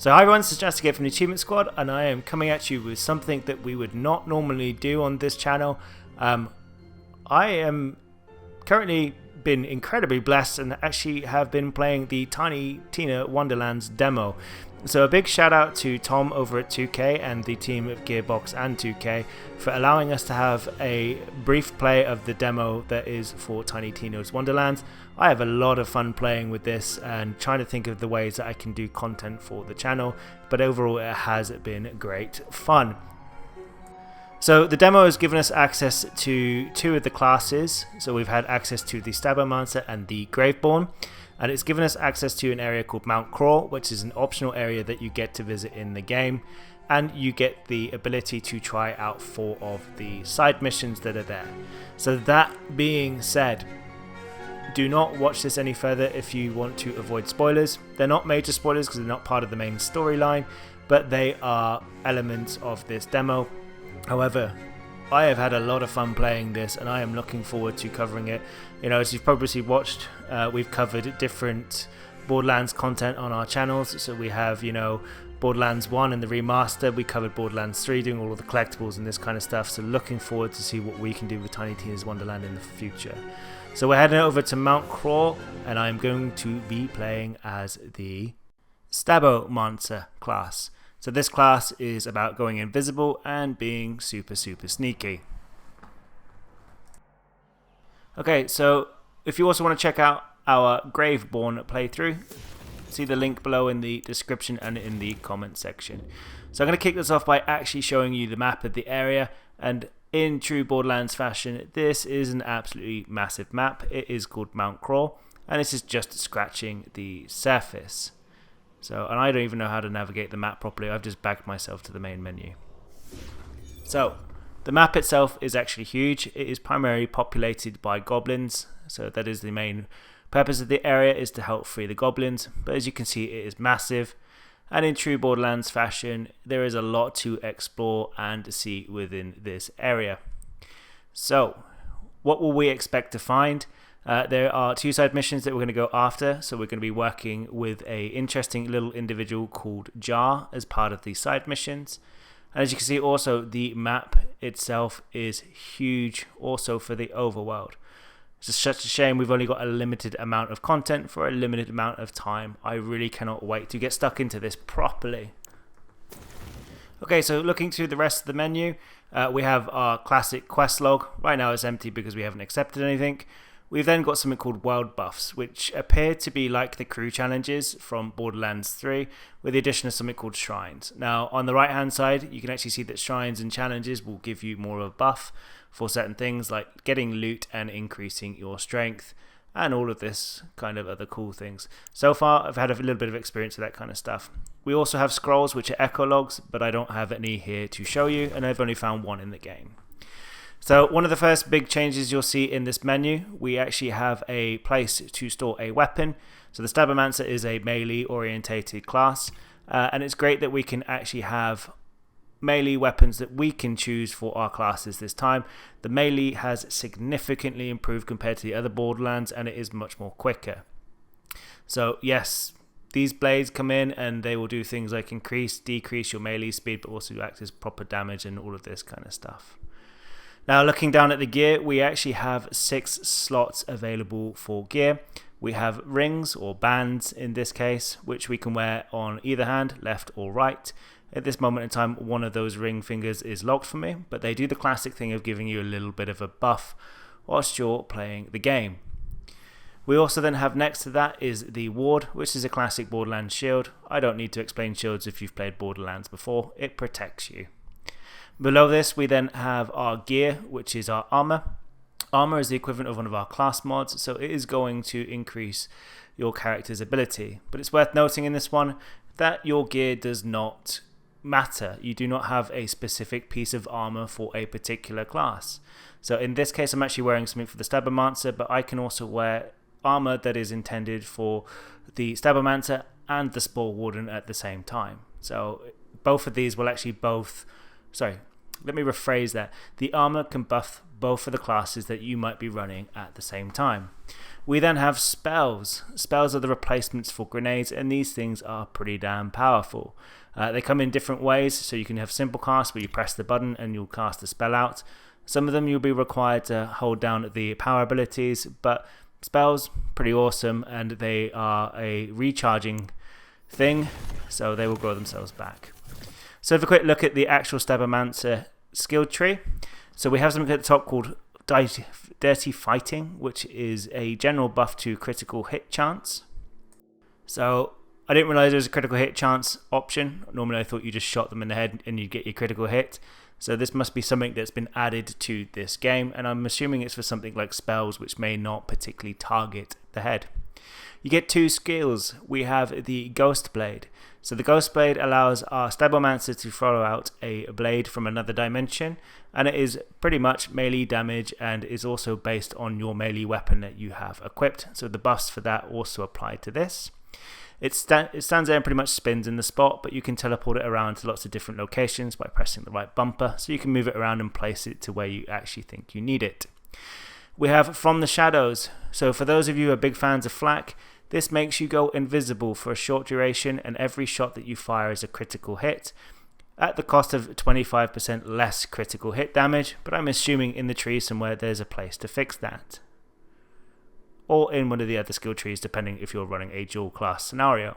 So hi everyone, this is Just from the Achievement Squad, and I am coming at you with something that we would not normally do on this channel. I am currently been incredibly blessed and actually have been playing the Tiny Tina Wonderlands demo. So a big shout out to Tom over at 2K and the team of Gearbox and 2K for allowing us to have a brief play of the demo that is for Tiny Tina's Wonderlands. I have a lot of fun playing with this and trying to think of the ways that I can do content for the channel, but overall it has been great fun. So the demo has given us access to two of the classes. So we've had access to the Stabbomancer and the Graveborn. And it's given us access to an area called Mount Crawl, which is an optional area that you get to visit in the game, and you get the ability to try out 4 of the side missions that are there. So that being said, do not watch this any further if you want to avoid spoilers. They're not major spoilers because they're not part of the main storyline, but they are elements of this demo. However, I have had a lot of fun playing this and I am looking forward to covering it. You know, as you've probably watched, we've covered different Borderlands content on our channels. So we have, you know, Borderlands 1 and the remaster. We covered Borderlands 3 doing all of the collectibles and this kind of stuff. So looking forward to see what we can do with Tiny Tina's Wonderland in the future. So we're heading over to Mount Crawl and I'm going to be playing as the Stabbomancer class. So this class is about going invisible and being super sneaky. Okay, so if you also want to check out our Graveborn playthrough, see the link below in the description and in the comment section. So I'm going to kick this off by actually showing you the map of the area, and in true Borderlands fashion, this is an absolutely massive map. It is called Mount Crawl, and this is just scratching the surface. So, and I don't even know how to navigate the map properly. I've just backed myself to the main menu. So, the map itself is actually huge. It is primarily populated by goblins. So that is the main purpose of the area, is to help free the goblins. But as you can see, it is massive. And in true Borderlands fashion, there is a lot to explore and see within this area. So, what will we expect to find? There are 2 side missions that we're going to go after. So we're going to be working with a interesting little individual called Jar as part of the side missions. And as you can see, also the map itself is huge also for the overworld. It's just such a shame we've only got a limited amount of content for a limited amount of time. I really cannot wait to get stuck into this properly. Okay, so looking through the rest of the menu, we have our classic quest log. Right now it's empty because we haven't accepted anything. We've then got something called world buffs, which appear to be like the crew challenges from Borderlands 3, with the addition of something called shrines. Now, on the right hand side, you can actually see that shrines and challenges will give you more of a buff for certain things like getting loot and increasing your strength, and all of this kind of other cool things. So far, I've had a little bit of experience with that kind of stuff. We also have scrolls, which are echo logs, but I don't have any here to show you, and I've only found 1 in the game. So one of the first big changes you'll see in this menu, we actually have a place to store a weapon. So the Stabbomancer is a melee orientated class, and it's great that we can actually have melee weapons that we can choose for our classes this time. The melee has significantly improved compared to the other Borderlands, and it is much more quicker. So yes, these blades come in and they will do things like increase, decrease your melee speed, but also act as proper damage and all of this kind of stuff. Now looking down at the gear, we actually have 6 slots available for gear. We have rings, or bands in this case, which we can wear on either hand, left or right. At this moment in time, one of those ring fingers is locked for me, but they do the classic thing of giving you a little bit of a buff whilst you're playing the game. We also then have next to that is the ward, which is a classic Borderlands shield. I don't need to explain shields if you've played Borderlands before. It protects you. Below this, we then have our gear, which is our armor. Armor is the equivalent of one of our class mods, so it is going to increase your character's ability. But it's worth noting in this one that your gear does not matter. You do not have a specific piece of armor for a particular class. So in this case, I'm actually wearing something for the Stabbomancer, but I can also wear armor that is intended for the Stabbomancer and the Spore Warden at the same time. So both of these will actually Let me rephrase that. The armor can buff both of the classes that you might be running at the same time. We then have spells. Spells are the replacements for grenades, and these things are pretty damn powerful. They come in different ways, so you can have simple cast where you press the button and you'll cast the spell out. Some of them you'll be required to hold down the power abilities, but spells, pretty awesome, and they are a recharging thing, so they will grow themselves back. So have a quick look at the actual Stabbomancer skill tree. So we have something at the top called Dirty Fighting, which is a general buff to critical hit chance. So I didn't realize there was a critical hit chance option. Normally I thought you just shot them in the head and you'd get your critical hit. So this must be something that's been added to this game, and I'm assuming it's for something like spells, which may not particularly target the head. You get 2 skills. We have the Ghost Blade. So the Ghost Blade allows our Stabbomancer to throw out a blade from another dimension, and it is pretty much melee damage and is also based on your melee weapon that you have equipped. So the buffs for that also apply to this. It stands there and pretty much spins in the spot, but you can teleport it around to lots of different locations by pressing the right bumper, so you can move it around and place it to where you actually think you need it. We have From the Shadows. So for those of you who are big fans of Flak, this makes you go invisible for a short duration, and every shot that you fire is a critical hit at the cost of 25% less critical hit damage, but I'm assuming in the tree somewhere there's a place to fix that. Or in one of the other skill trees, depending if you're running a dual class scenario.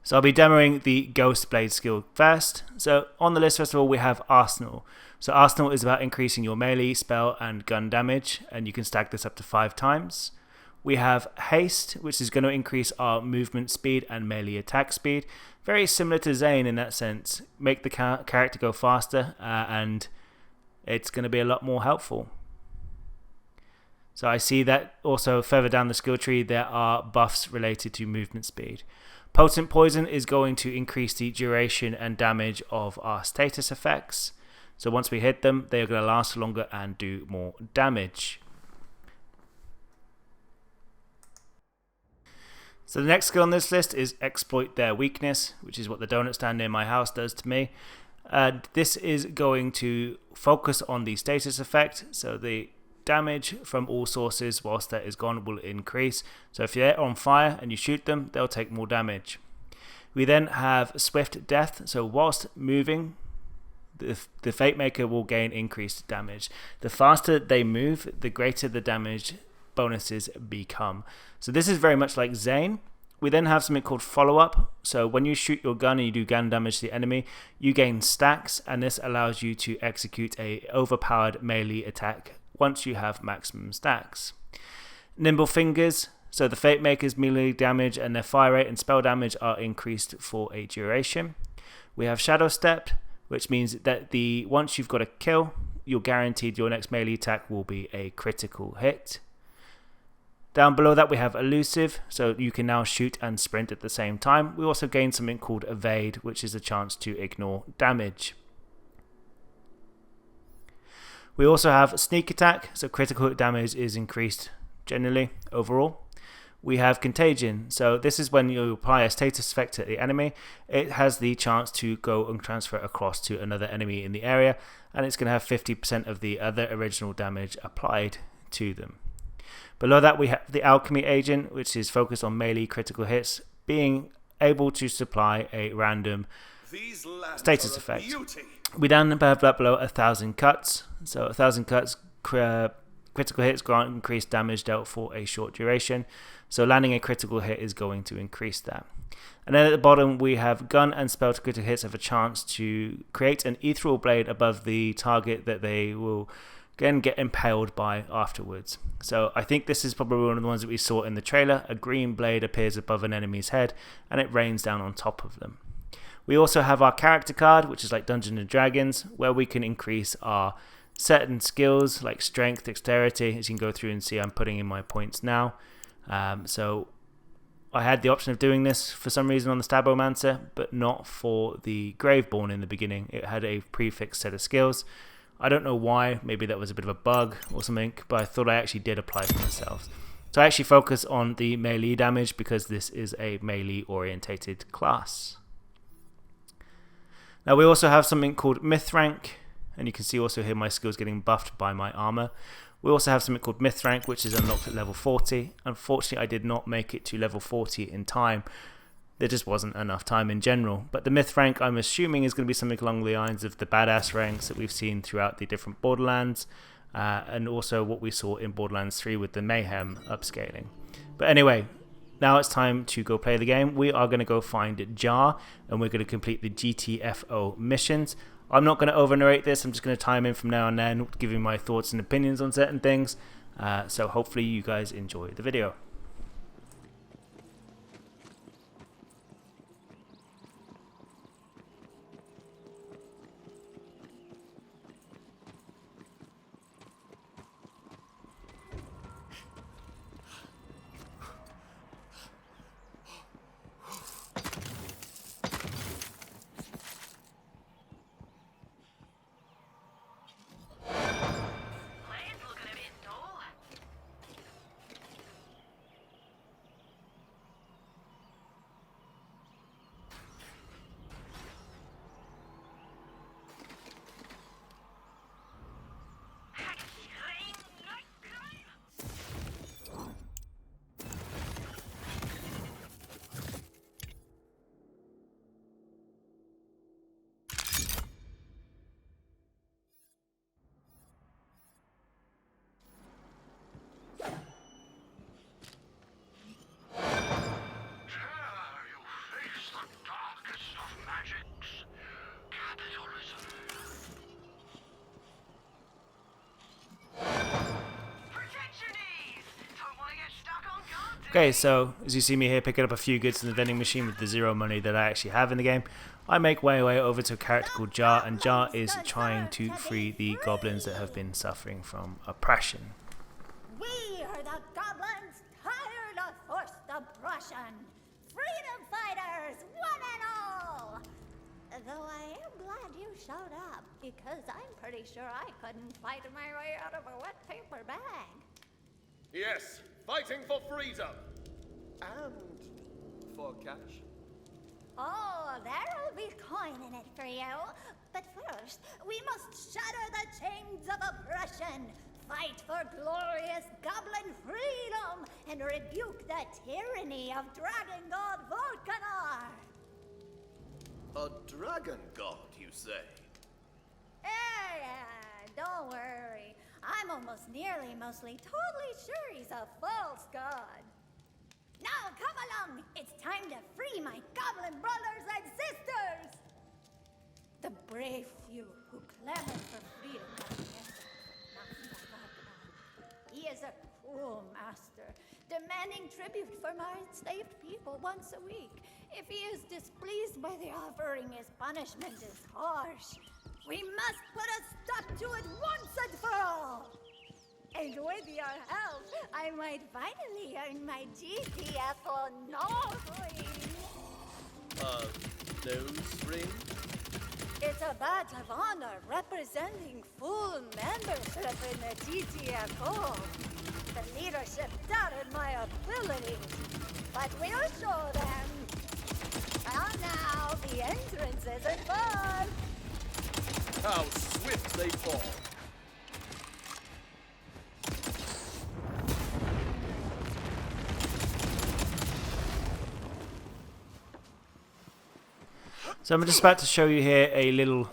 So I'll be demoing the Ghost Blade skill first. So on the list, first of all, we have Arsenal. So Arsenal is about increasing your melee, spell and gun damage, and you can stack this up to 5 times. We have Haste, which is going to increase our movement speed and melee attack speed. Very similar to Zane in that sense. Make the character go faster, and it's going to be a lot more helpful. So I see that also further down the skill tree there are buffs related to movement speed. Potent Poison is going to increase the duration and damage of our status effects. So once we hit them, they are going to last longer and do more damage. So the next skill on this list is Exploit Their Weakness, which is what the donut stand near my house does to me. This is going to focus on the status effect, so the damage from all sources whilst that is gone will increase. So if you're on fire and you shoot them, they'll take more damage. We then have Swift Death, so whilst moving, the fatemaker will gain increased damage. The faster they move, the greater the damage bonuses become. So this is very much like Zane. We then have something called Follow Up. So when you shoot your gun and you do gun damage to the enemy, you gain stacks, and this allows you to execute a overpowered melee attack once you have maximum stacks. Nimble Fingers, so the fatemaker's melee damage and their fire rate and spell damage are increased for a duration. We have Shadow Step, which means that once you've got a kill, you're guaranteed your next melee attack will be a critical hit. Down below that we have Elusive, so you can now shoot and sprint at the same time. We also gain something called Evade, which is a chance to ignore damage. We also have Sneak Attack, so critical hit damage is increased generally overall. We have Contagion, so this is when you apply a status effect to the enemy. It has the chance to go and transfer across to another enemy in the area, and it's going to have 50% of the other original damage applied to them. Below that we have the Alchemy Agent, which is focused on melee critical hits, being able to supply a random status effect. We then have that below 1,000 cuts. So 1,000 cuts, critical hits grant increased damage dealt for a short duration. So landing a critical hit is going to increase that. And then at the bottom we have gun and spell to critical hits have a chance to create an ethereal blade above the target that they will again get impaled by afterwards. So I think this is probably one of the ones that we saw in the trailer. A green blade appears above an enemy's head and it rains down on top of them. We also have our character card, which is like Dungeons and Dragons, where we can increase our certain skills like strength, dexterity. As you can go through and see, I'm putting in my points now. So I had the option of doing this for some reason on the Stabbomancer, but not for the Graveborn in the beginning. It had a prefixed set of skills. I don't know why, maybe that was a bit of a bug or something, but I thought I actually did apply for myself. So I actually focus on the melee damage because this is a melee orientated class. Now we also have something called Myth Rank, and you can see also here my skills getting buffed by my armor. We also have something called Myth Rank, which is unlocked at level 40. Unfortunately, I did not make it to level 40 in time. There just wasn't enough time in general. But the Myth Rank, I'm assuming, is going to be something along the lines of the badass ranks that we've seen throughout the different Borderlands, and also what we saw in Borderlands 3 with the Mayhem upscaling. But anyway, now it's time to go play the game. We are going to go find Jar, and we're going to complete the GTFO missions. I'm not going to over-narrate this. I'm just going to time in from now and then, giving my thoughts and opinions on certain things. So hopefully you guys enjoy the video. Okay, so as you see me here picking up a few goods in the vending machine with the 0 money that I actually have in the game, I make my way over to a character called Jar, and Jar is trying to free the goblins that have been suffering from oppression. We are the Goblins Tired of Forced Oppression, freedom fighters, one and all! Though I am glad you showed up, because I'm pretty sure I couldn't fight my way out of a wet paper bag. Yes, fighting for freedom. And for cash. Oh, there'll be coin in it for you. But first, we must shatter the chains of oppression, fight for glorious goblin freedom, and rebuke the tyranny of Dragon God Vorcanar. A dragon god, you say? Yeah, don't worry. I'm mostly totally sure he's a false god. Now come along, it's time to free my goblin brothers and sisters! The brave few who clamor for freedom have nothing but Vorcanar. He is a cruel master, demanding tribute from our enslaved people once a week. If he is displeased by the offering, his punishment is harsh. We must put a stop to it once and for all! And with your help, I might finally earn my GTFO ring. Nose ring? It's a badge of honor representing full membership in the GTFO. The leadership doubted my abilities, but we'll show them. Well, now, the entrances are fun. How swift they fall. So I'm just about to show you here a little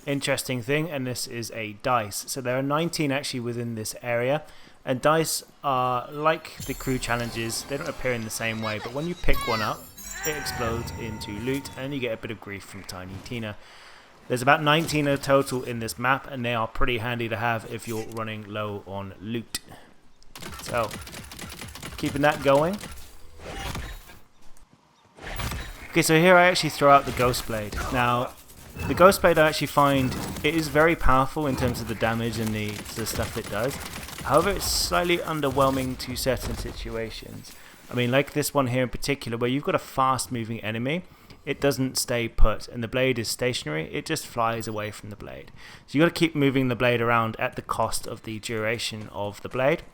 interesting thing, and this is a dice. So there are 19 actually within this area, and dice are like the crew challenges. They don't appear in the same way, but when you pick one up, it explodes into loot, and you get a bit of grief from Tiny Tina. There's about 19 in total in this map, and they are pretty handy to have if you're running low on loot. So, keeping that going. Okay, so here I actually throw out the Ghost Blade. Now, the Ghost Blade I actually find it is very powerful in terms of the damage and the stuff it does. However, it's slightly underwhelming to certain situations. I mean, like this one here in particular, where you've got a fast-moving enemy. it doesn't stay put and the blade is stationary, it just flies away from the blade. So you got to keep moving the blade around at the cost of the duration of the blade.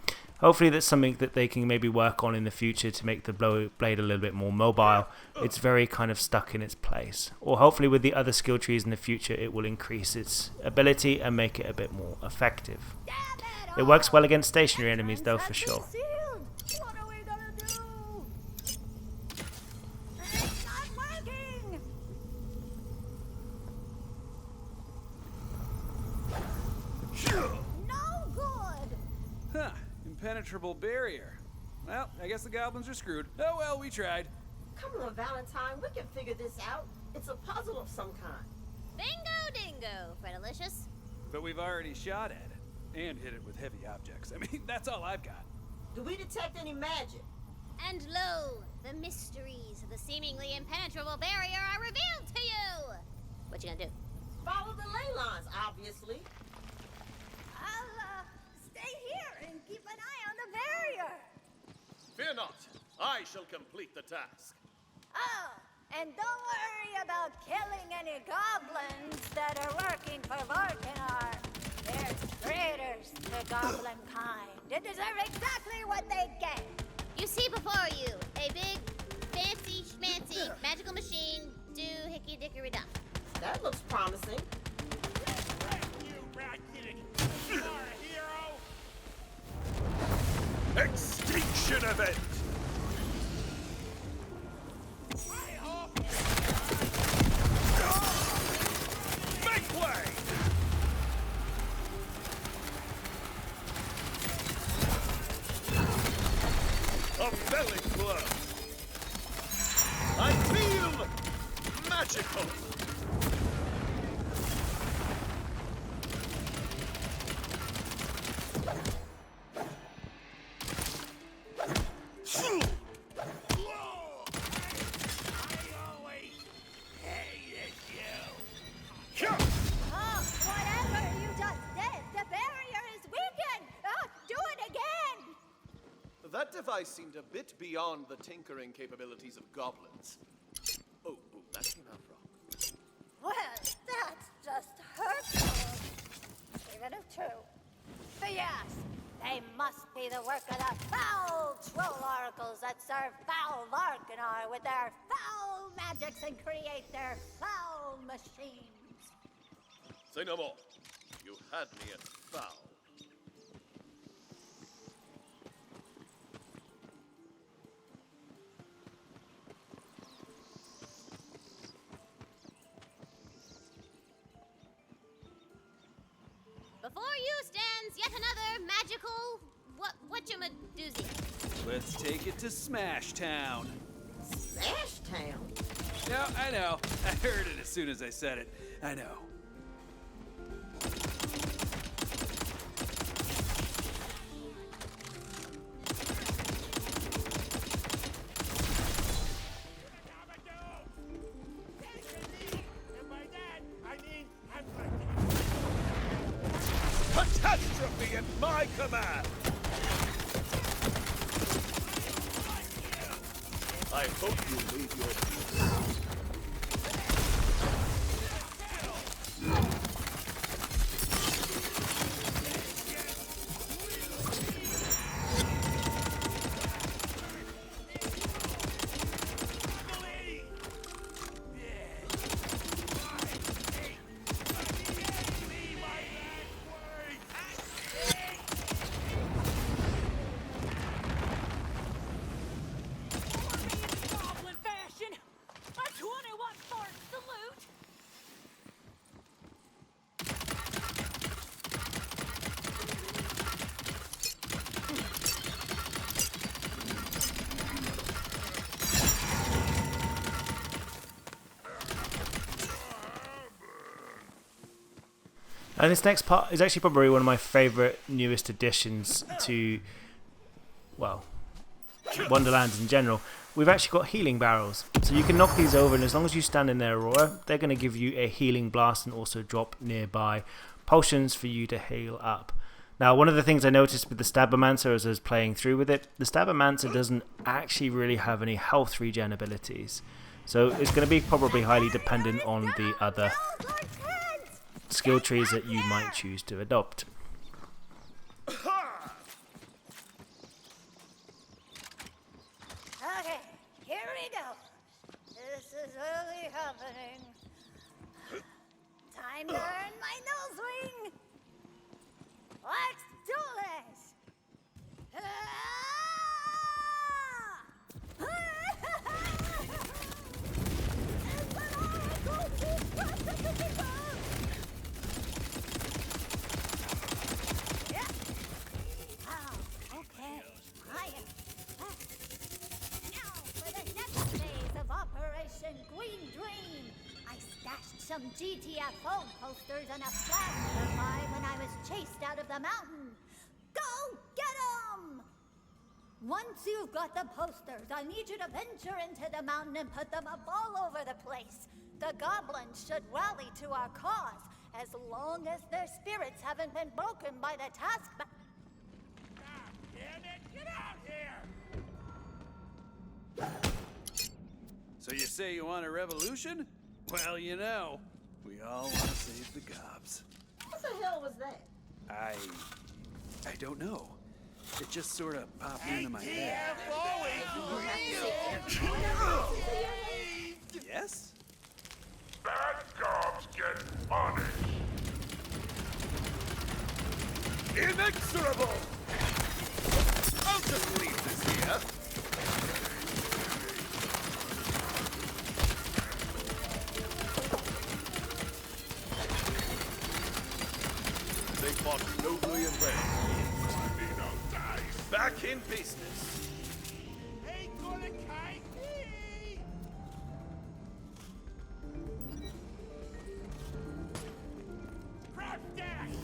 Hopefully that's something that they can maybe work on in the future to make the blade a little bit more mobile. It's very kind of stuck in its place. Or hopefully with the other skill trees in the future it will increase its ability and make it a bit more effective. It works well against stationary enemies though, for sure. What are we gonna do? It's not working! No good! Huh. Impenetrable barrier. Well, I guess the goblins are screwed. Oh well, we tried. Come on, Valentine, we can figure this out. It's a puzzle of some kind. Bingo dingo, Fredalicious. But we've already shot at it. And hit it with heavy objects. I mean, that's all I've got. Do we detect any magic? And lo, the mysteries of the seemingly impenetrable barrier are revealed to you! What you gonna do? Follow the ley lines, obviously. I'll stay here and keep an eye on the barrier. Fear not. I shall complete the task. Oh, and don't worry about killing any goblins that are working for Vorcanar. They're traitors to goblin kind. They deserve exactly what they get. You see before you a big, fancy, schmancy magical machine do hickey dickory dock. That looks promising. Extinction event! Make way! A belly blow! I feel magical! Oh, whatever you just did, the barrier is weakened. Oh, do it again. That device seemed a bit beyond the tinkering capabilities of goblins. Oh, that came out wrong. Well, that's just hurtful. Even if true. But yes, they must be the work of the foul troll oracles that serve foul Vorcanar with their foul magics and create their foul machines. Say no more. You had me at foul. Before you stands yet another magical whatchamadoozy. Let's take it to Smash Town. Smash Town. Yeah, I know. I heard it as soon as I said it. I know. Catastrophe at my command! I hope you leave your peace. And this next part is actually probably one of my favourite newest additions to, well, Wonderlands in general. We've actually got healing barrels. So you can knock these over, and as long as you stand in their aurora, they're going to give you a healing blast and also drop nearby potions for you to heal up. Now, one of the things I noticed with the Stabbomancer as I was playing through with it, the Stabbomancer doesn't actually really have any health regen abilities. So it's going to be probably highly dependent on the other skill trees that you might choose to adopt. Okay, here we go. This is really happening. Time to earn my nose ring. Let's do this. Okay, I am back. Now for the next phase of Operation Green Dream. I stashed some GTFO posters and a flag nearby when I was chased out of the mountain. Go get 'em! Once you've got the posters, I need you to venture into the mountain and put them up all over the place. The goblins should rally to our cause, as long as their spirits haven't been broken by the task. Damn it! Get out here! So you say you want a revolution? Well, you know, we all want to save the gobs. What the hell was that? I don't know. It just sort of popped into my head. Yes? Bad gobs get punished. Inexorable! I'll just leave this here. They fought nobly and well. Back in business. Ain't gonna kite me! Crouch dash!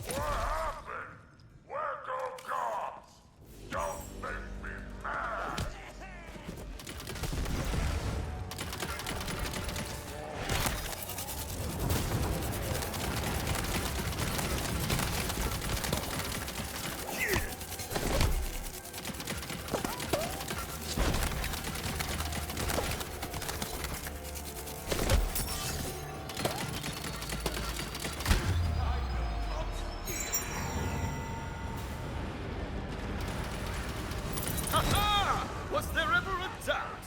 What happened? Where go gobs? Don't make me mad! Ha-ha! Was there ever a doubt?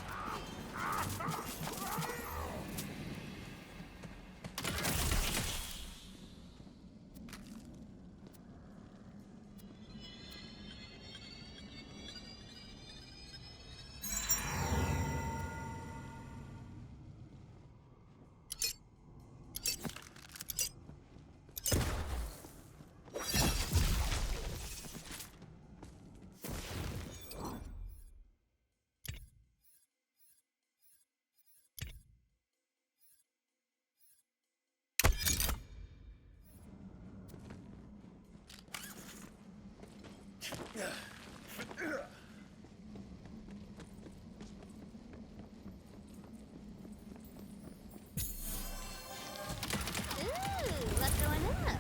Ooh, what's going up?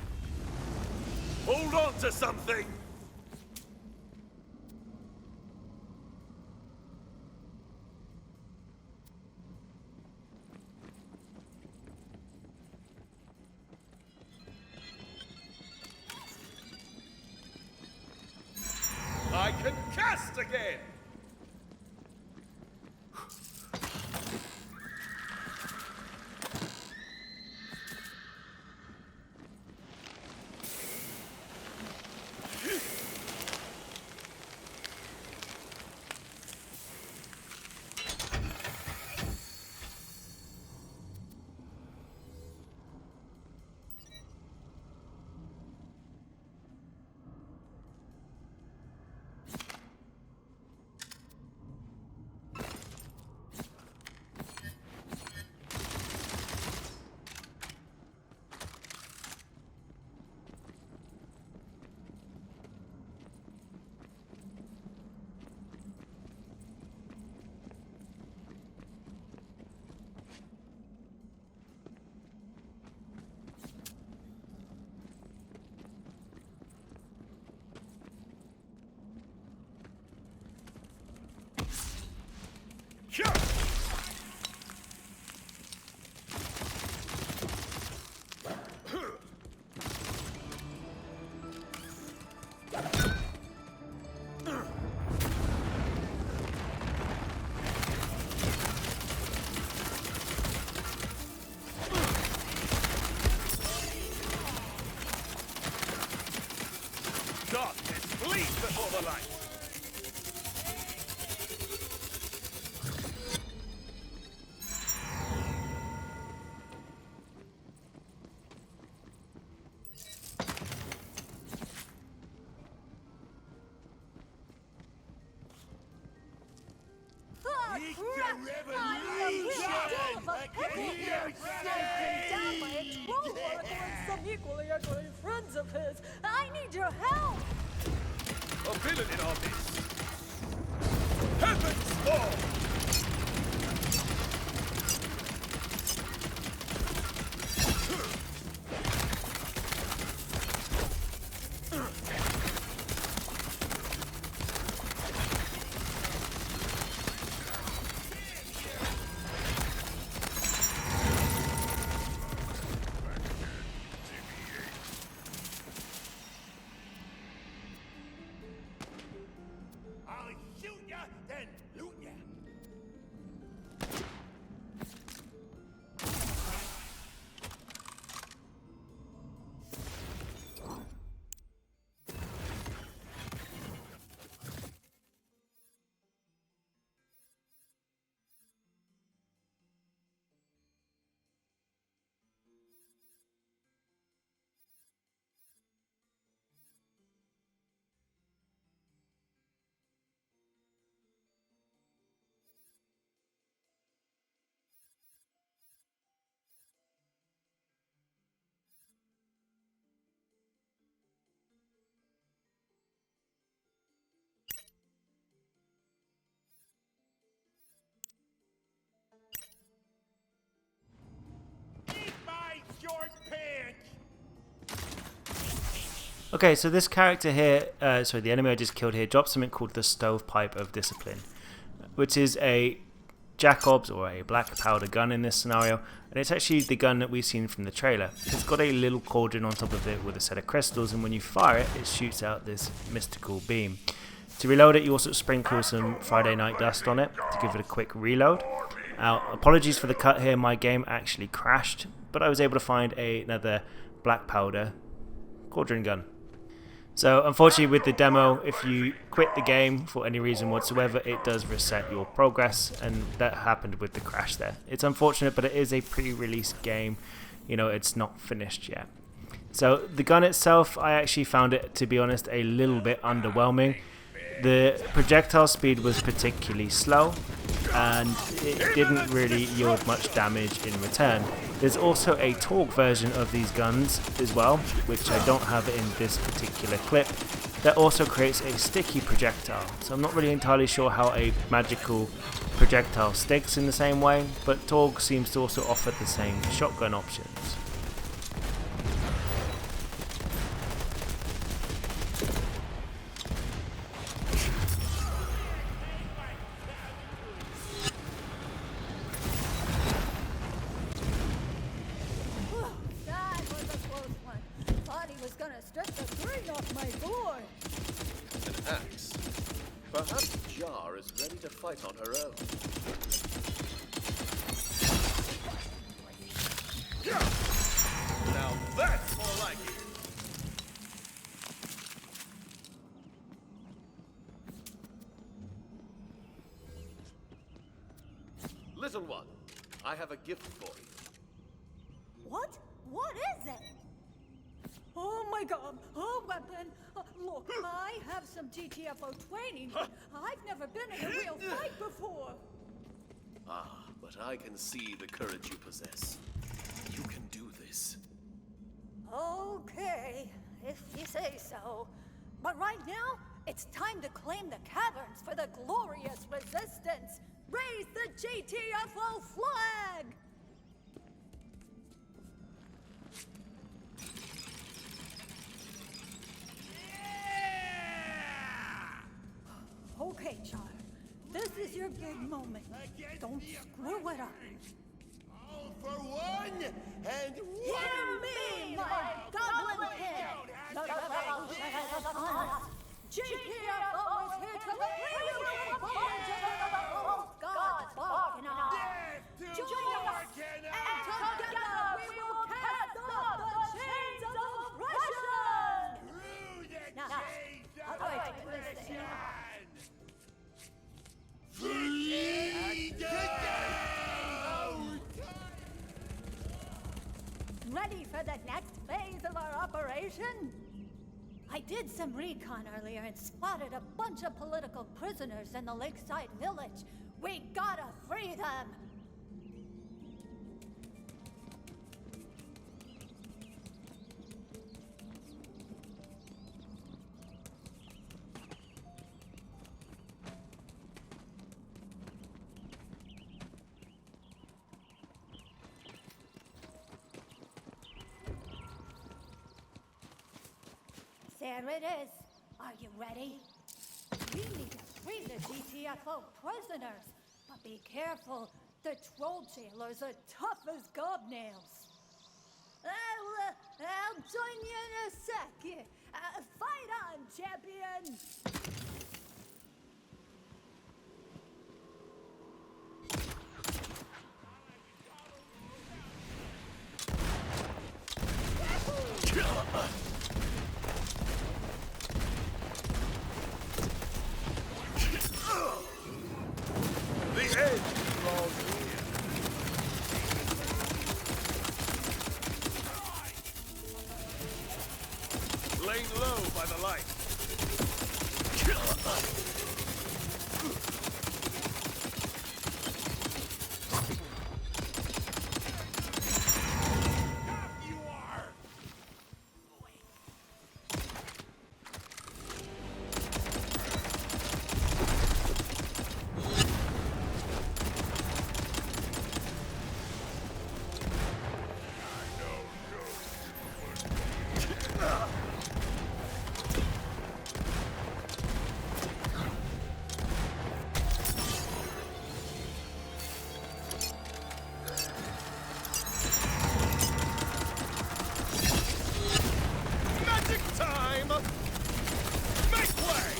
Hold on to something! I can cast again! Darkness, flee before the light! Friends of his. I need your help. A villain in our midst! Heaven's fall! I'll shoot ya, then loot ya. Eat my short pants. Okay, so this character here, sorry, the enemy I just killed here, drops something called the Stovepipe of Discipline, which is a Jacobs or a black powder gun in this scenario, and it's actually the gun that we've seen from the trailer. It's got a little cauldron on top of it with a set of crystals, and when you fire it, it shoots out this mystical beam. To reload it, you also sprinkle some Friday Night Dust on it to give it a quick reload. Now, apologies for the cut here, my game actually crashed, but I was able to find another black powder cauldron gun. So unfortunately with the demo, if you quit the game for any reason whatsoever, it does reset your progress, and that happened with the crash there. It's unfortunate, but it is a pre-release game, you know, it's not finished yet. So the gun itself, I actually found it, to be honest, a little bit underwhelming. The projectile speed was particularly slow, and it didn't really yield much damage in return. There's also a torque version of these guns as well, which I don't have in this particular clip, that also creates a sticky projectile. So I'm not really entirely sure how a magical projectile sticks in the same way, but torque seems to also offer the same shotgun options. That was a close one. Thought he was gonna strip the green off my board. An axe. Perhaps Jar is ready to fight on her own. Now that's more like it! Little one, I have a gift for you. What? What is it? Oh my god, a weapon! Look, I have some GTFO training, but I've never been in a real fight before. Ah, but I can see the courage you possess. You can do this. Okay, if you say so. But right now, it's time to claim the caverns for the glorious resistance. Raise the GTFO flag! Okay, Char. This is your big moment. Don't screw it up. All for one and Hear me, my Goblin Pit! The revolution is upon us! GTFO is here to free you from the bondage of the false god Vorcanar! death to Join us, Vorcana! and together we will cast off the chains of oppression! Through the Now, chains I'll of wait for this thing. Ready for the next phase of our operation? I did some recon earlier and spotted a bunch of political prisoners in the lakeside village. We gotta free them! There it is. Are you ready? We need to free the GTFO prisoners. But be careful. The troll jailers are tough as gobnails. I'll join you in a sec. Fight on, champion! The edge draws near. Laying low by the light. You are! Magic time! Make way!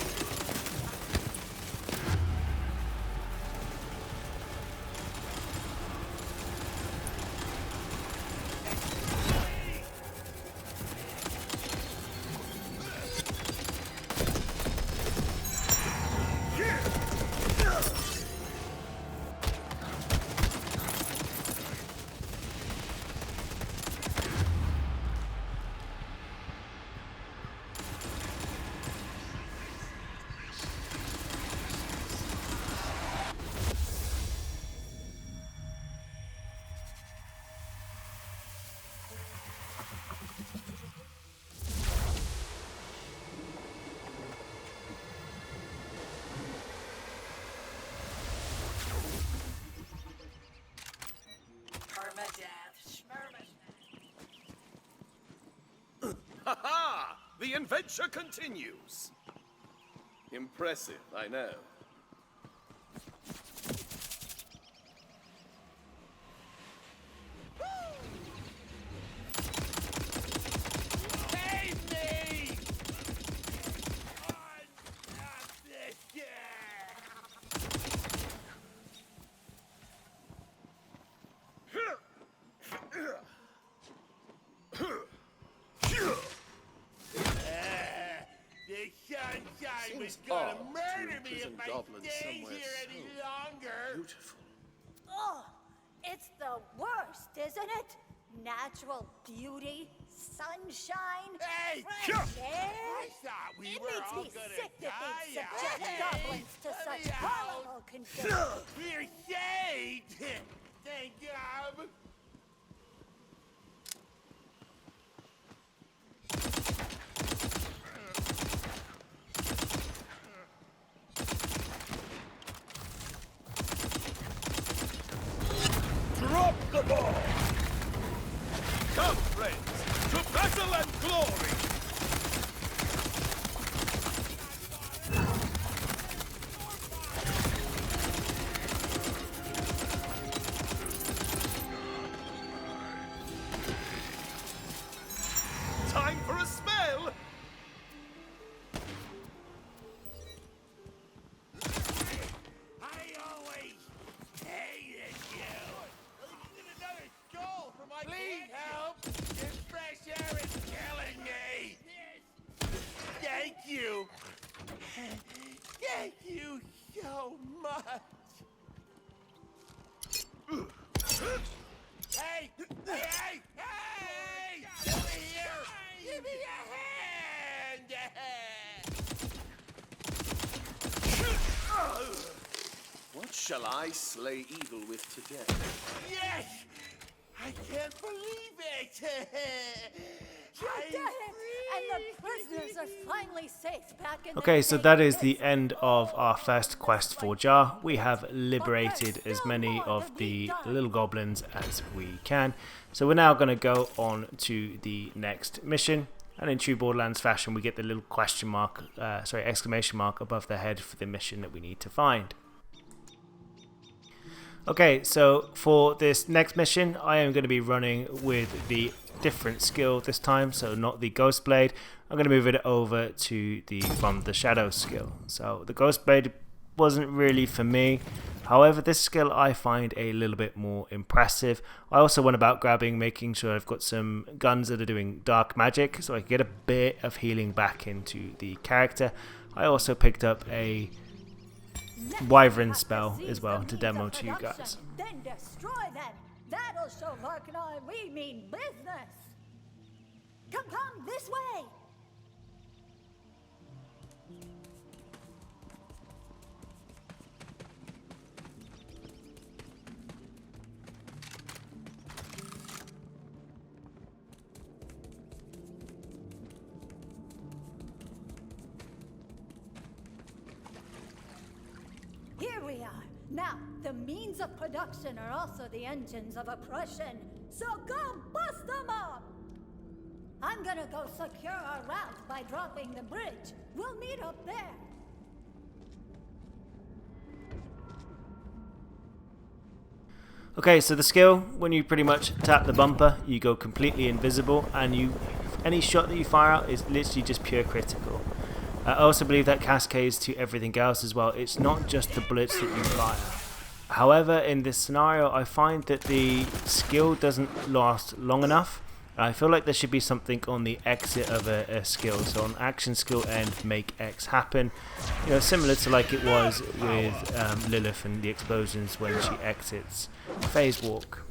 Ha-ha! The adventure continues. Impressive, I know. Save me! The sunshine was gonna odd to murder me imprison if I goblins stay somewhere here any so longer. Beautiful. Oh, it's the worst, isn't it? Natural beauty, sunshine, Hey, fresh air. I thought we It were makes all me gonna sick to die think out subject here. goblins to Let such me out. horrible conditions. We're saved! Thank God! Drop the ball! Come, friends, to battle and glory! so much. Hey! Hey! Hey! Over here! Give me a hand! What shall I slay evil with today? Yes! I can't believe it! You did it! And the prisoners are finally safe back in Okay, the so state that is the it's end of our first quest for Jar. We have liberated as many of the little goblins as we can. So we're now going to go on to the next mission. And in true Borderlands fashion, we get the little question mark, exclamation mark above the head for the mission that we need to find. Okay, so for this next mission, I am going to be running with the different skill this time, so not the Ghost Blade. I'm going to move it over to the From the Shadows skill. So the Ghost Blade wasn't really for me. However, this skill I find a little bit more impressive. I also went about making sure I've got some guns that are doing dark magic, so I can get a bit of healing back into the character. I also picked up a Wyvern spell as well to demo to you guys. Then destroy them. That'll show Vorcanar we mean business. Come this way. Here we are. Now, the means of production are also the engines of oppression. So go bust them up! I'm gonna go secure our route by dropping the bridge. We'll meet up there. Okay, so the skill, when you pretty much tap the bumper, you go completely invisible, and any shot that you fire out is literally just pure critical. I also believe that cascades to everything else as well. It's not just the bullets that you fire. However, in this scenario, I find that the skill doesn't last long enough. I feel like there should be something on the exit of a skill. So on action skill end, make X happen. You know, similar to like it was with Lilith and the explosions when she exits phase walk.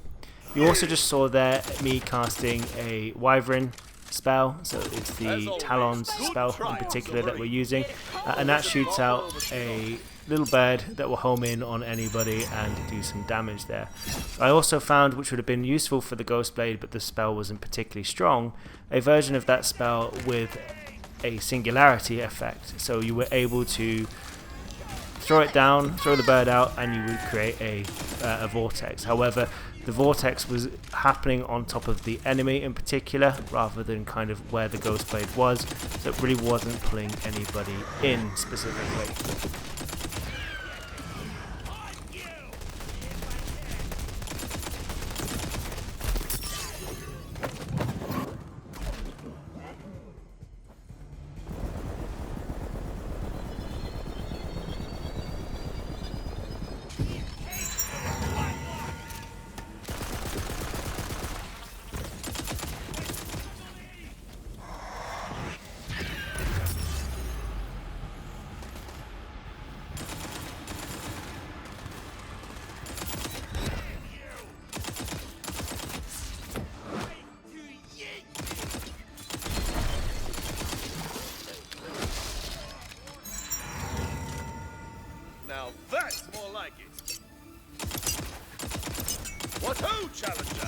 You also just saw there me casting a Wyvern spell, so it's the Talons spell in particular that we're using, and that shoots out a little bird that will home in on anybody and do some damage there. I also found, which would have been useful for the Ghost Blade but the spell wasn't particularly strong, a version of that spell with a singularity effect, so you were able to throw it down, throw the bird out, and you would create a vortex. However, the vortex was happening on top of the enemy in particular, rather than kind of where the Ghost Blade was, so it really wasn't pulling anybody in specifically. Now that's more like it. What ho, challenger?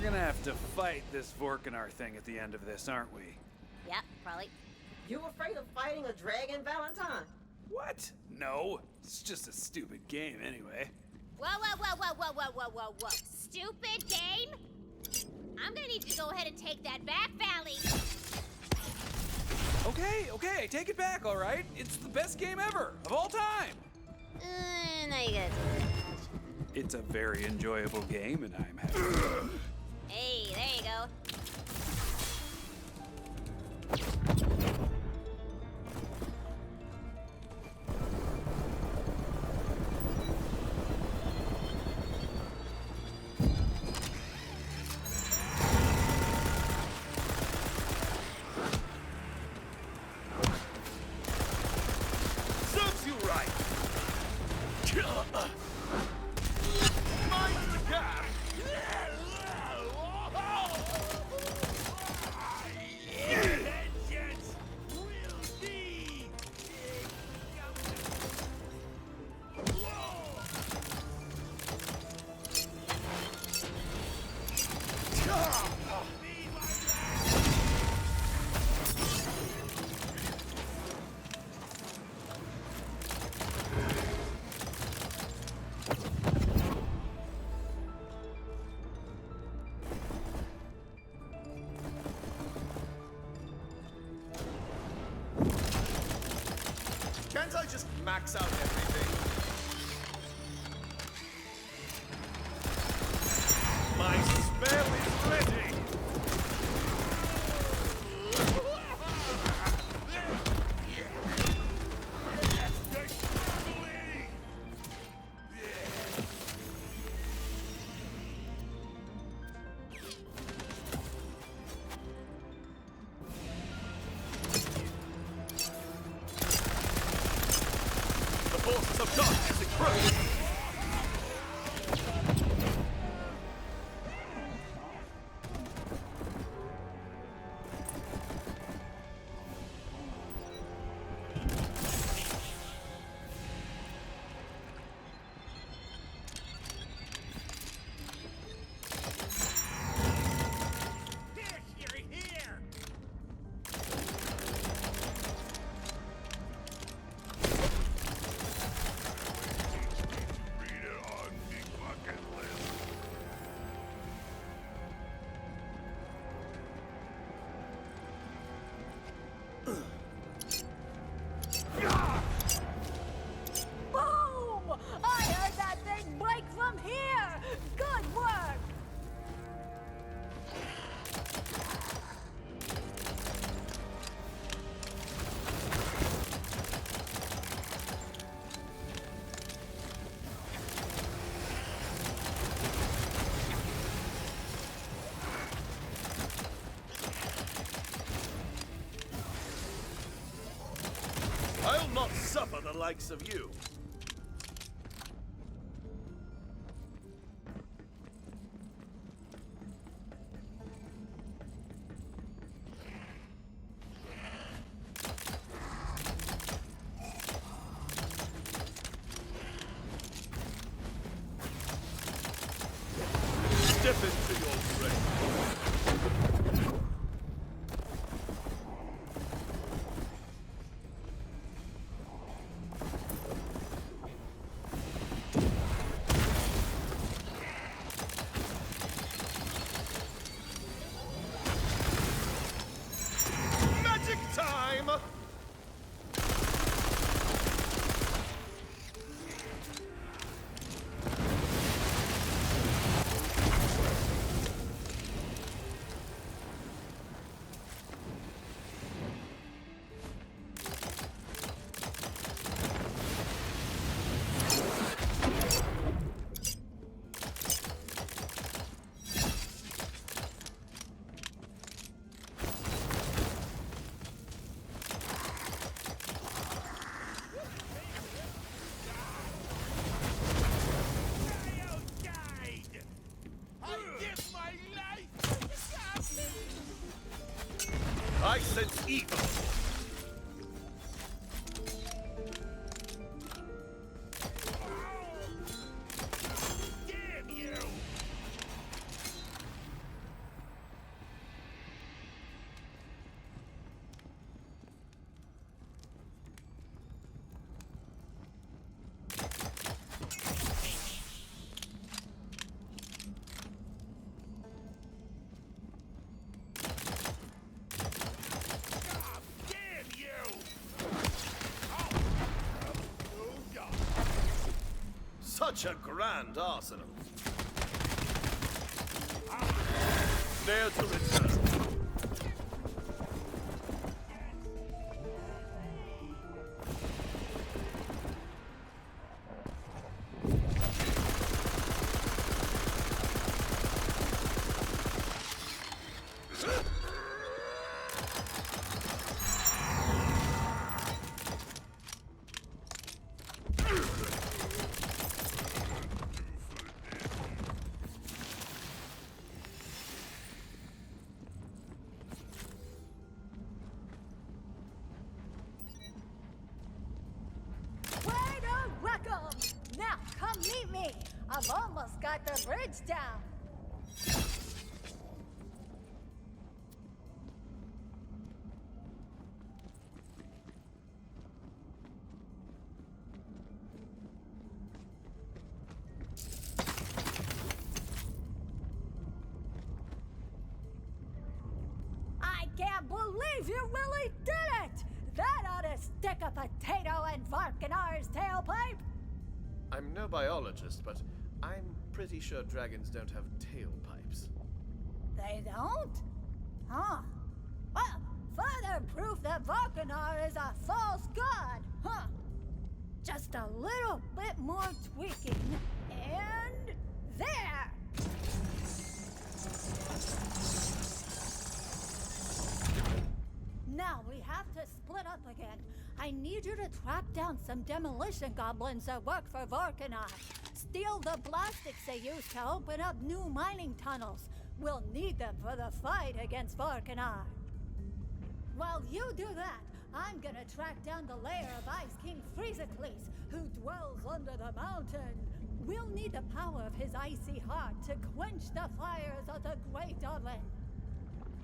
gonna have to fight this Vorcanar thing at the end of this, aren't we? Yep, probably. You afraid of fighting a dragon, Valentine? What? No. It's just a stupid game anyway. Whoa, whoa, whoa, whoa, whoa, whoa, whoa, whoa, whoa. Stupid game? I'm gonna need you to go ahead and take that back, Valley. Okay, take it back, all right? It's the best game ever, of all time. Now you gotta do it. It's a very enjoyable game, and I'm happy. Hey, there you go. Serves you right. Mind the gap. Vengeance will be. Can't I just max out everything? My spell is ready! The forces of darkness encroach! You're here. Read it on the bucket list. Boom! I heard that thing break from here! Good work! I'll not suffer the likes of you. Step into your grave. Magic time! I sense evil. Damn you! Such a grand arsenal. There to return. Now, come meet me. I've almost got the bridge down. I can't believe you really did it! That ought to stick a potato in Vorcanar's tailpipe! I'm no biologist, but I'm pretty sure dragons don't have tailpipes. They don't? Huh. Well, further proof that Vorcanar is a false god, huh? Just a little bit more tweaking, and there! Now we have to split up again. I need you to track down some demolition goblins that work for Vorcanar. Steal the plastics they use to open up new mining tunnels. We'll need them for the fight against Vorcanar. While you do that, I'm gonna track down the lair of Ice King Freezicles, who dwells under the mountain. We'll need the power of his icy heart to quench the fires of the Great Oven.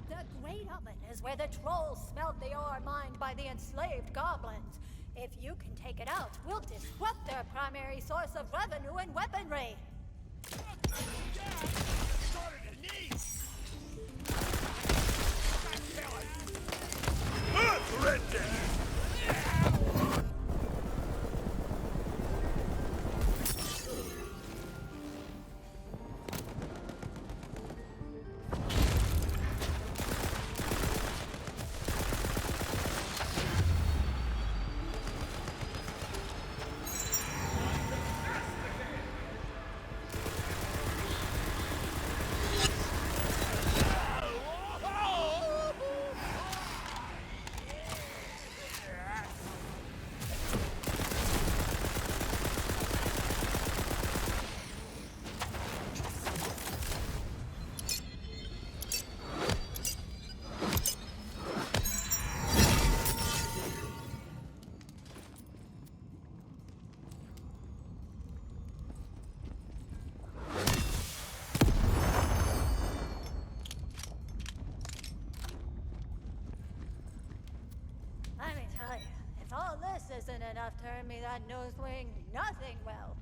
The Great Oven is where the trolls smelt the ore mined by the enslaved goblins. If you can take it out, we'll disrupt their primary source of revenue and weaponry. Let me tell you, if all this isn't enough to earn me that noseling nothing will,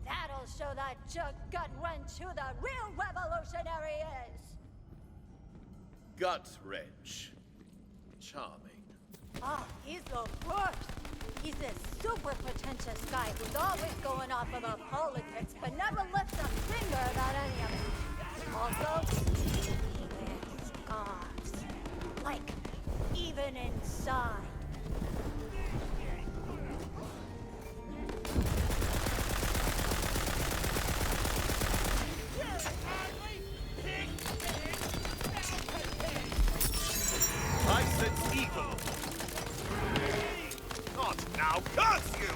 that'll show that jug gut wrench who the real revolutionary is! Gut wrench. Charming. Oh, he's the worst! He's this super pretentious guy who's always going off about politics, but never lifts a finger about any of it. Also, he wears scars. Like, even inside. I sense evil. Not now, curse you!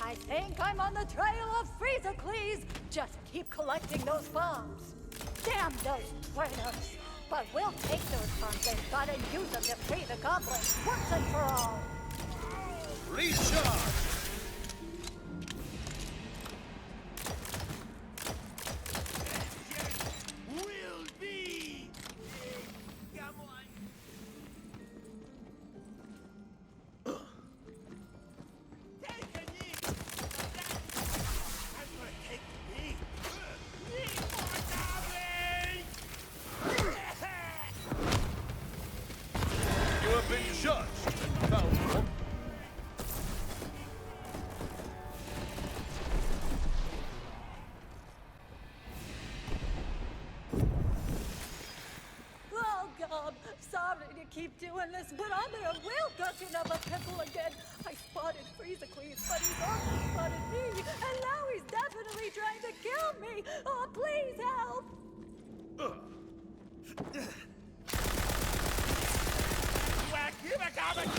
I think I'm on the trail of Freezicles. Just keep collecting those bombs. Damn those traitors! But we'll take those bombs and gotta use them to free the goblins once and for all. Recharge! Will be. Come on. Take a knee. I'm gonna take a knee. Knee for Dobby! You have been judged. sorry to keep doing this, but I'm in a real gushing of a pickle again. I spotted Freezicles, but he's also spotted me, and now he's definitely trying to kill me. Oh, please help! Whack, give a garbage!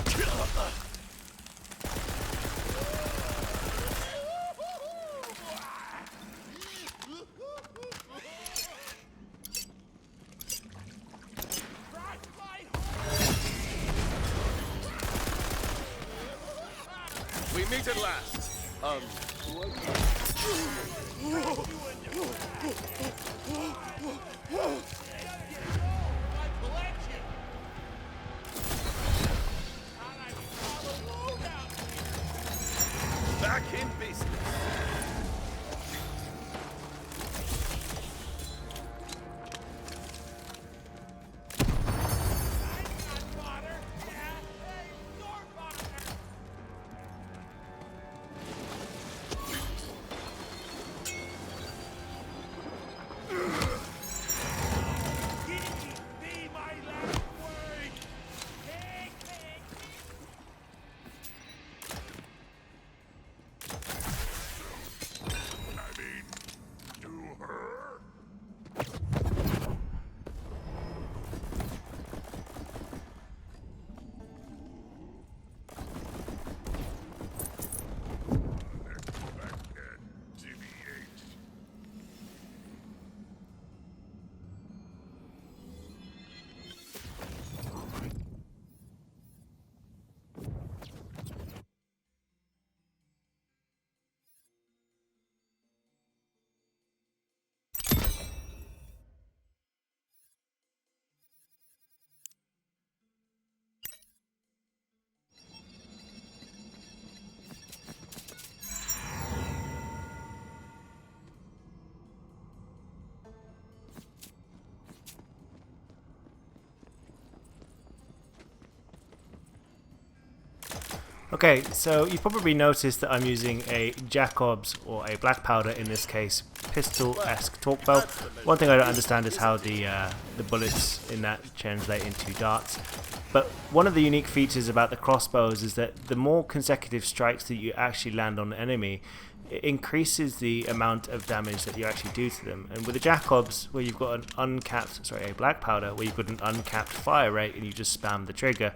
We meet at last. Back in business. Okay, so you've probably noticed that I'm using a Jacobs, or a black powder in this case, pistol-esque torque bow. One thing I don't understand is how the bullets in that translate into darts. But one of the unique features about the crossbows is that the more consecutive strikes that you actually land on the enemy, it increases the amount of damage that you actually do to them. And with the Jacobs, where you've got a black powder, where you've got an uncapped fire rate and you just spam the trigger,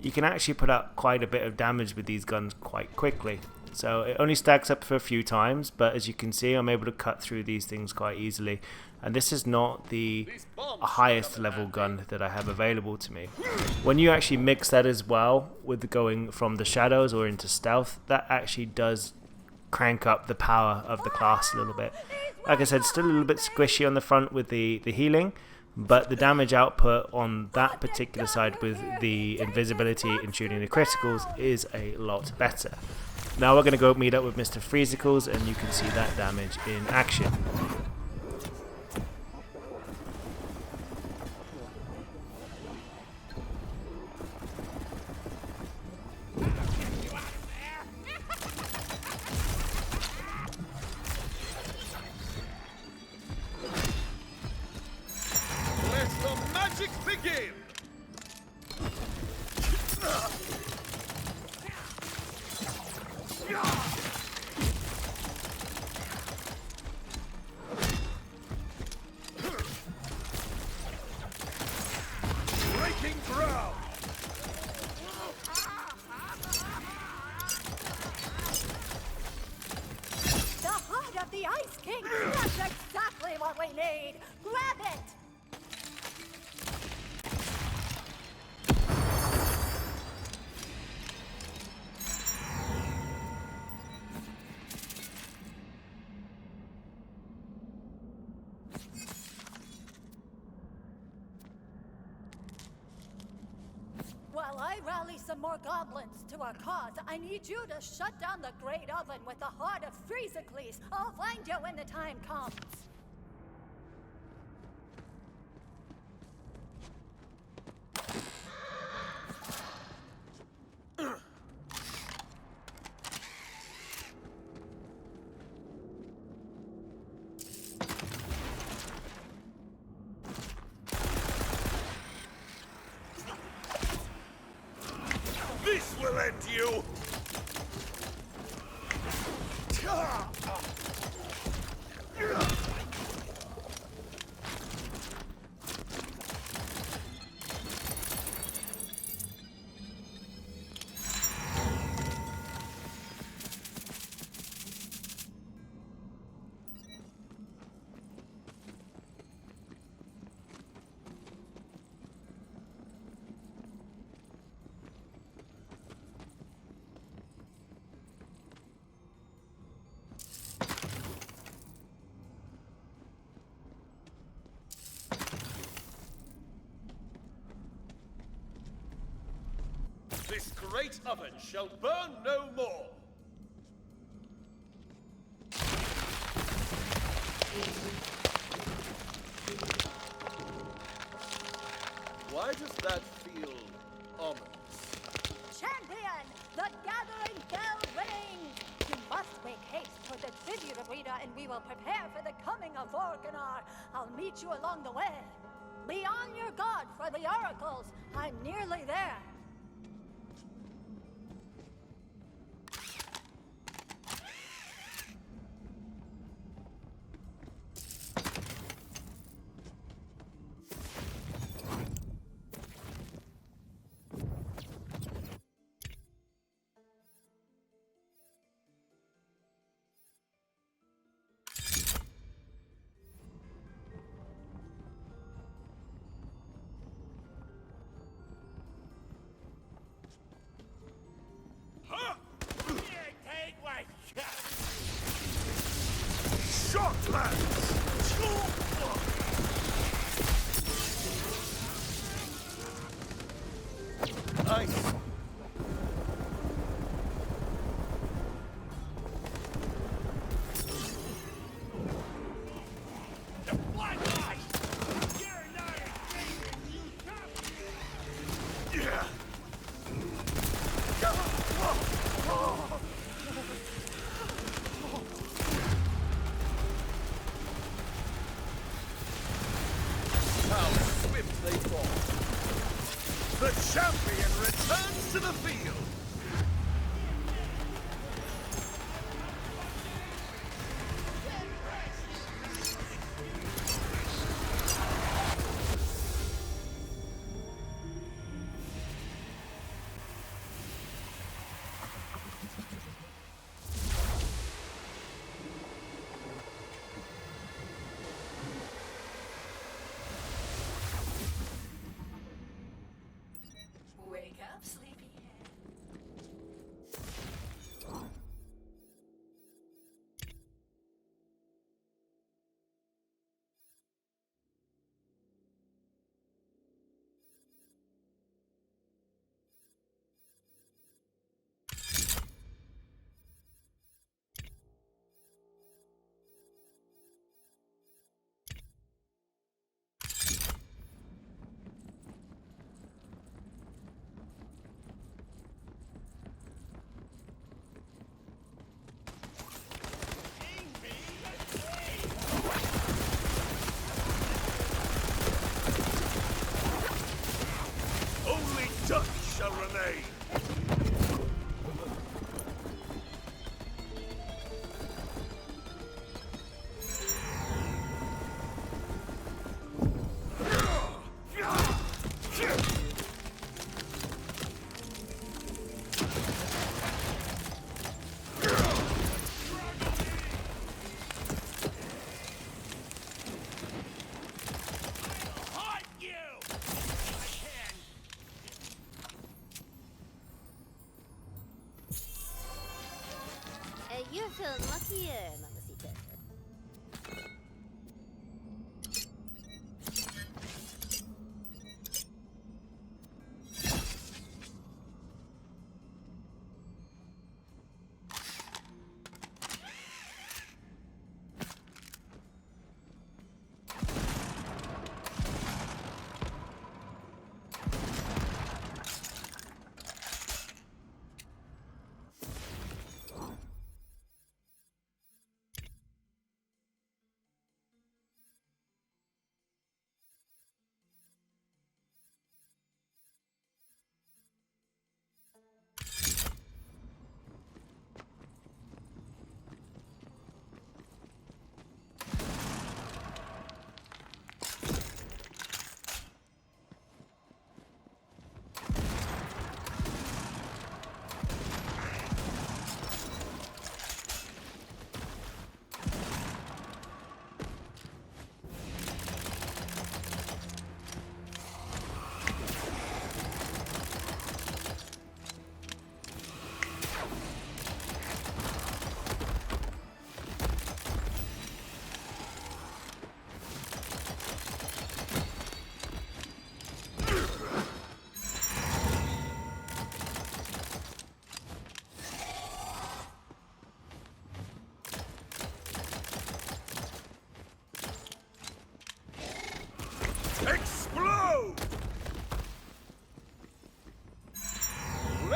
you can actually put up quite a bit of damage with these guns quite quickly. So it only stacks up for a few times, but as you can see, I'm able to cut through these things quite easily. And this is not the highest level gun that I have available to me. When you actually mix that as well with going from the shadows or into stealth, that actually does crank up the power of the class a little bit. Like I said, still a little bit squishy on the front with the healing, but the damage output on that particular side with the invisibility and shooting the criticals is a lot better. Now we're going to go meet up with Mr. Freezicles and you can see that damage in action. Begin! Breaking ground! The heart of the Ice King! That's exactly what we need! Grab it! While I rally some more goblins to our cause, I need you to shut down the Great Oven with the heart of Freezicles. I'll find you when the time comes. will end you! This great oven shall burn no more! Why does that feel ominous? Champion, the gathering bell rings! You must make haste toward the tribute arena and we will prepare for the coming of Vorcanar. I'll meet you along the way. Be on your guard for the oracles. I'm nearly there. Here, take my shot! Shot, lads! Nice! The black eye! You're not escaping, you tough! Yeah! How swift they fall! The champion returns to the field! Wake up, sleepyhead. Only Dutch shall remain! Haunt you! I can! You're feeling luckier, Mamacita.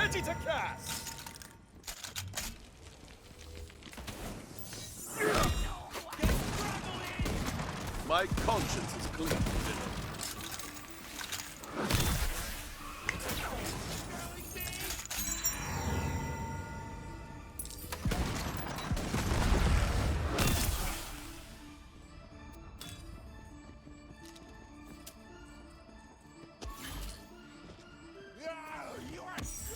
ready to cast! My conscience is clean. You are so...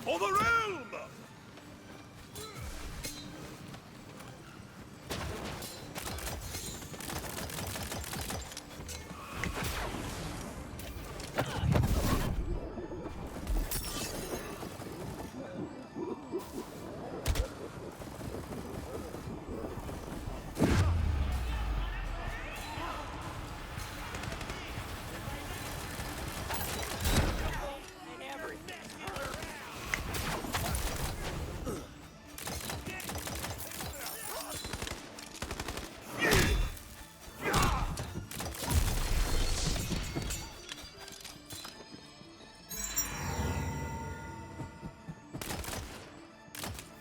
For the realm!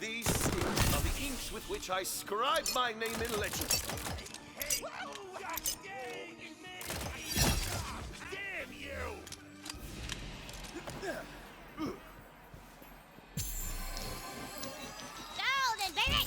These seals are the inks with which I scribe my name in legend. Hey! Damn you! Golden, baby!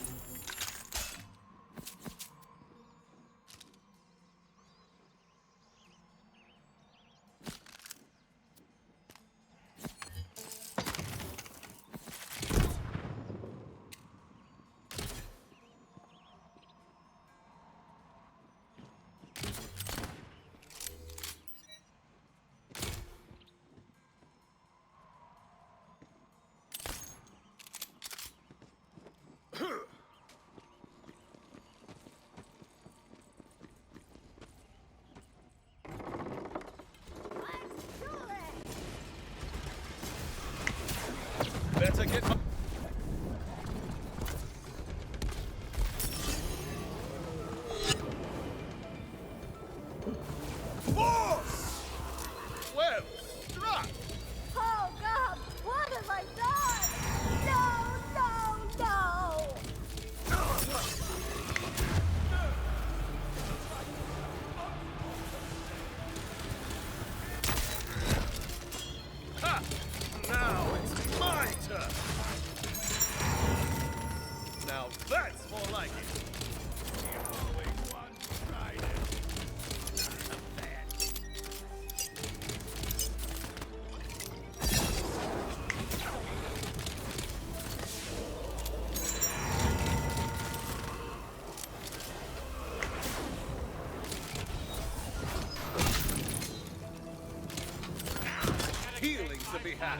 Better get my... Force! Well, struck! Oh God, what have I done? No, no, no! Ha! Now it's my turn! Now that's more like it! You always want to try it. Healing to be had.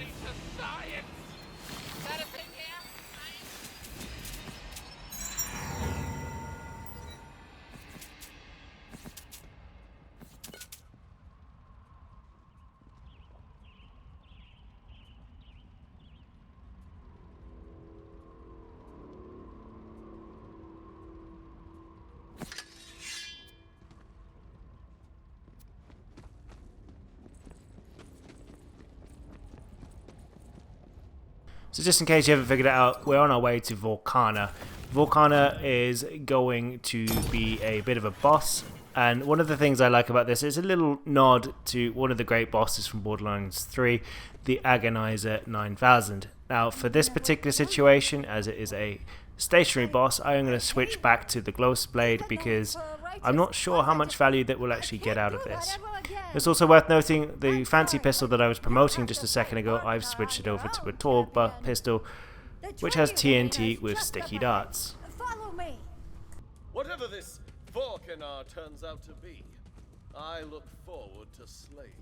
So just in case you haven't figured it out, we're on our way to Vorcana. Vorcana is going to be a bit of a boss, and one of the things I like about this is a little nod to one of the great bosses from Borderlands 3, the Agonizer 9000. Now for this particular situation, as it is a stationary boss, I am going to switch back to the Gloss Blade because I'm not sure how much value that we'll actually get out of this. It's also worth noting the fancy pistol that I was promoting just a second ago, I've switched it over to a Torg pistol, which has TNT with sticky darts. Follow me. Whatever this Vorcanar turns out to be, I look forward to slaying it.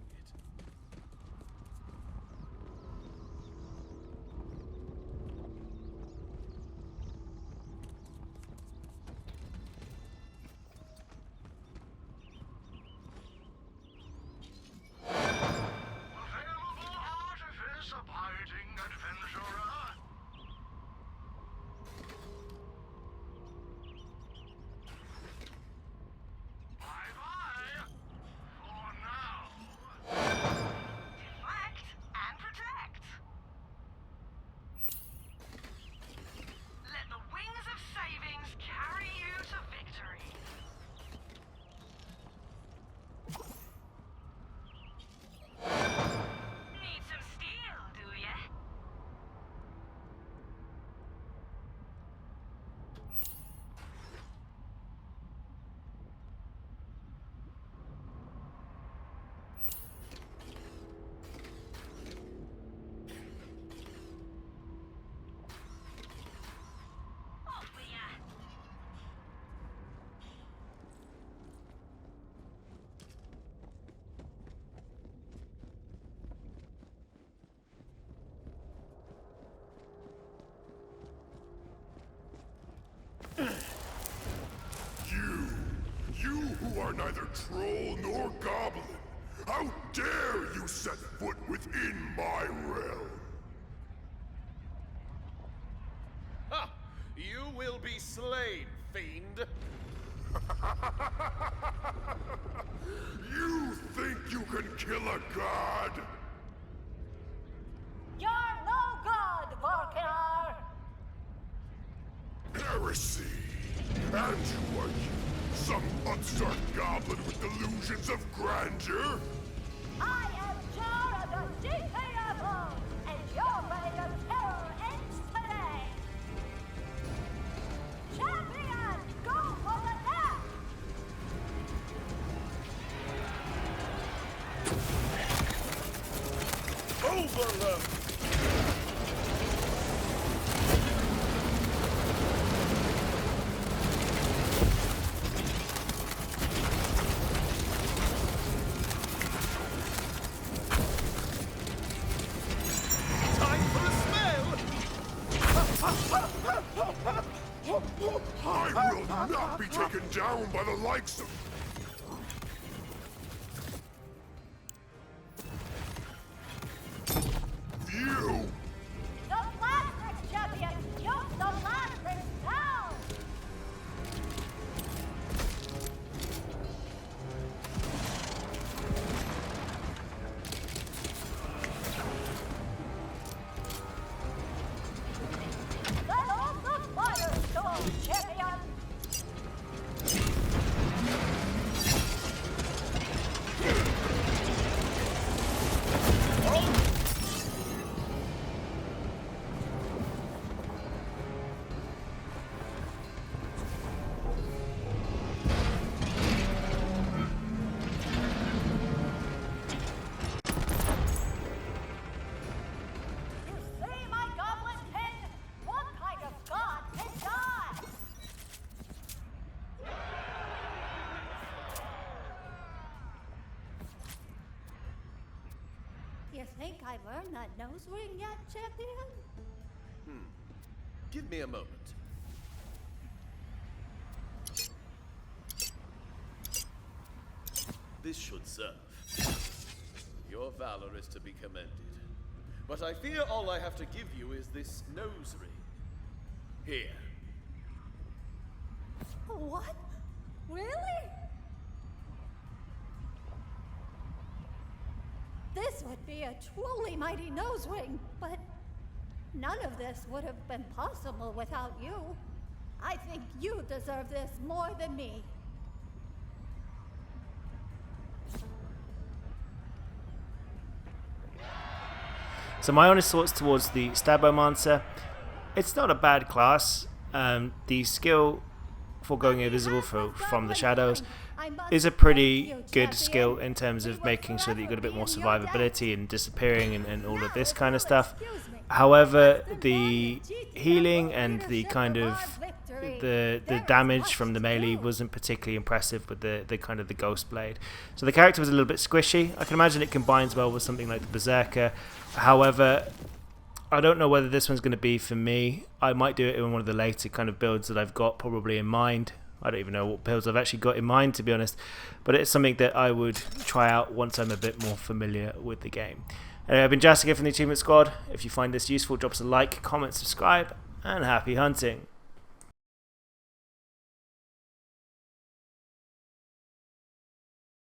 are neither troll nor goblin. How dare you set foot within my realm? Ha! You will be slain, fiend! You think you can kill a god? You're no god, Vorcanar! Heresy! And who are you? Some upstart goblin with delusions of grandeur? I am Jara the GTFO, and your reign of terror ends today! Champion, go for the death! Overload! Time for a smell! I will not be taken down by the likes of... You! The Blasters, champion! Use the Blasters now! Set off the firestorm, champion! You see my goblin pin? What kind of god can die? You think I've earned that nose ring yet, champion? Give me a moment. This should serve. Your valor is to be commended. But I fear all I have to give you is this nose ring. Here. What? Really? This would be a truly mighty nose ring, but none of this would have been possible without you. I think you deserve this more than me. So my honest thoughts towards the Stabbomancer, it's not a bad class. The skill for going invisible from the shadows is a pretty good skill in terms of making sure that you've got a bit more survivability and disappearing and all of this kind of stuff. However, the healing and the kind of the damage from the melee wasn't particularly impressive with the kind of the ghost blade. So the character was a little bit squishy. I can imagine it combines well with something like the Berserker. However, I don't know whether this one's going to be for me. I might do it in one of the later kind of builds that I've got probably in mind. I don't even know what builds I've actually got in mind, to be honest. But it's something that I would try out once I'm a bit more familiar with the game. Anyway, I've been Jessica from the Achievement Squad. If you find this useful, drop us a like, comment, subscribe, and happy hunting.